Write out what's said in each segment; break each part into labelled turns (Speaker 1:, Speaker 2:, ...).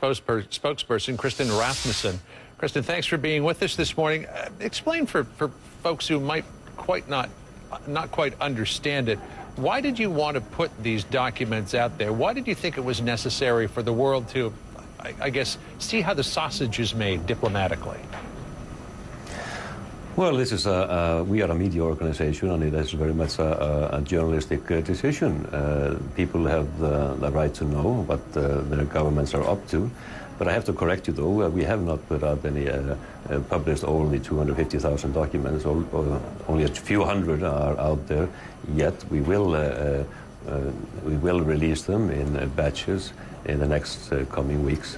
Speaker 1: spokesperson Kristinn Hrafnsson. Kristinn, thanks for being with us this morning. Explain for folks who might not quite understand it. Why did you want to put these documents out there? Why did you think it was necessary for the world to, I guess, see how the sausage is made diplomatically?
Speaker 2: Well, this is we are a media organization, and it is very much a journalistic decision. People have the right to know what their governments are up to. But I have to correct you, though. We have not put out any, published only 250,000 documents. Only a few hundred are out there yet. We will release them in batches in the next coming weeks.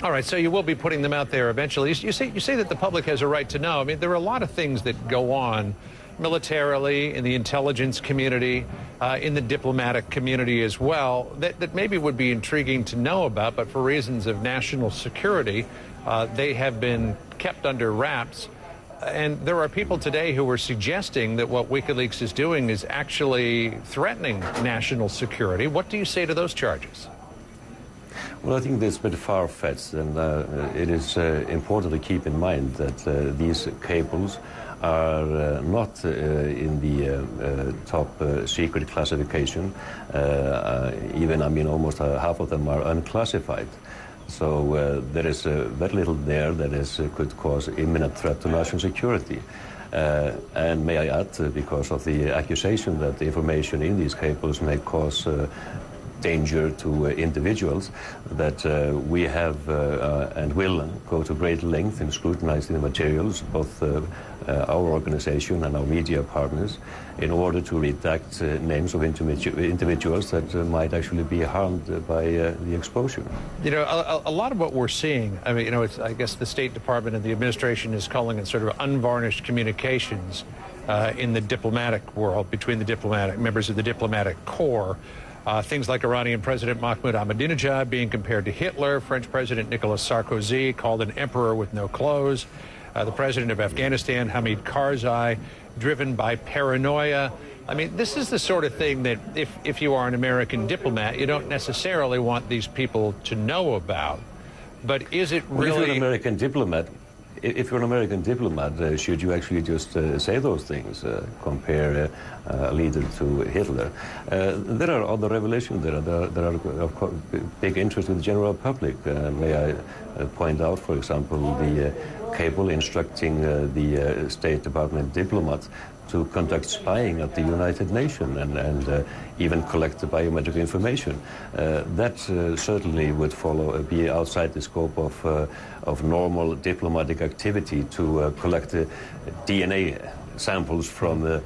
Speaker 1: All right, so you will be putting them out there eventually. You say that the public has a right to know. I mean, there are a lot of things that go on militarily, in the intelligence community, in the diplomatic community as well, that maybe would be intriguing to know about, but for reasons of national security, they have been kept under wraps. And there are people today who are suggesting that what Wikileaks is doing is actually threatening national security. What do you say to those charges?
Speaker 2: Well, I think that's a bit far-fetched, and it is important to keep in mind that these cables are not in the top secret classification. Even, I mean, almost half of them are unclassified. So there is very little there that could cause imminent threat to national security. And may I add, because of the accusation that the information in these cables may cause danger to individuals, that we have and will go to great length in scrutinizing the materials, both our organization and our media partners, in order to redact names of individuals that might actually be harmed by the exposure.
Speaker 1: You know, a lot of what we're seeing, I mean, you know, I guess the State Department and the administration is calling it sort of unvarnished communications in the diplomatic world, between the members of the diplomatic corps. Things like Iranian President Mahmoud Ahmadinejad being compared to Hitler, French President Nicolas Sarkozy called an emperor with no clothes, the President of Afghanistan, Hamid Karzai, driven by paranoia. I mean, this is the sort of thing that if you are an American diplomat, you don't necessarily want these people to know about. But is it really...
Speaker 2: Well, if you're an American diplomat, should you actually just say those things, compare a leader to Hitler? There are other revelations. There are of big interest in the general public. May I point out, for example, the cable instructing the State Department diplomats to conduct spying at the United Nations and even collect the biometric information. That certainly would be outside the scope of normal diplomatic activity to collect DNA samples from the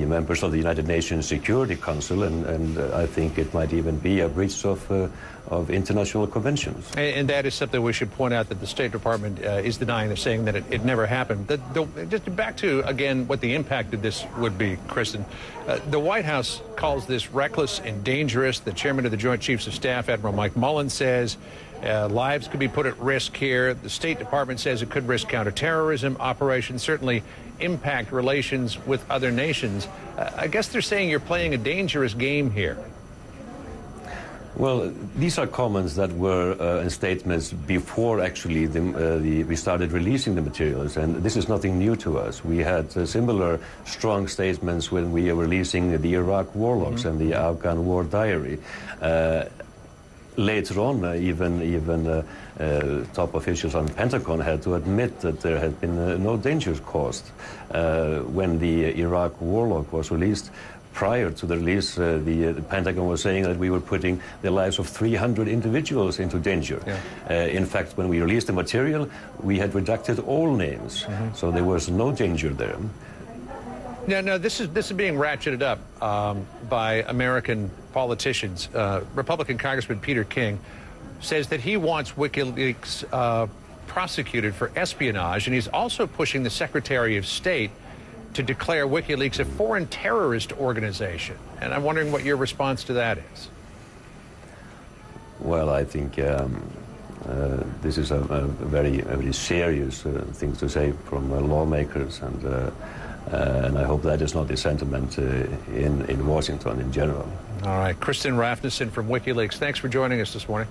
Speaker 2: members of the United Nations Security Council, and I think it might even be a breach of international conventions.
Speaker 1: And that is something we should point out, that the State Department is denying. They're saying that it never happened. Just back to, again, what the impact of this would be, Kristinn. The White House calls this reckless and dangerous. The chairman of the Joint Chiefs of Staff, Admiral Mike Mullen, says lives could be put at risk here. The State Department says it could risk counterterrorism operations, certainly impact relations with other nations. I guess they're saying you're playing a dangerous game here.
Speaker 2: Well, these are comments that were statements before actually we started releasing the materials, and this is nothing new to us. We had similar strong statements when we were releasing the Iraq war logs and the Afghan war diary. Later on, even top officials on the Pentagon had to admit that there had been no dangers caused. When the Iraq war log was released, prior to the release, the Pentagon was saying that we were putting the lives of 300 individuals into danger. Yeah. In fact, when we released the material, we had redacted all names, so there was no danger there.
Speaker 1: No, this is being ratcheted up by American politicians. Republican Congressman Peter King says that he wants WikiLeaks prosecuted for espionage, and he's also pushing the Secretary of State to declare WikiLeaks a foreign terrorist organization. And I'm wondering what your response to that is.
Speaker 2: Well, I think this is a very serious thing to say from lawmakers, and I hope that is not the sentiment in Washington in general.
Speaker 1: All right, Kristinn Hrafnsson from WikiLeaks, thanks for joining us this morning.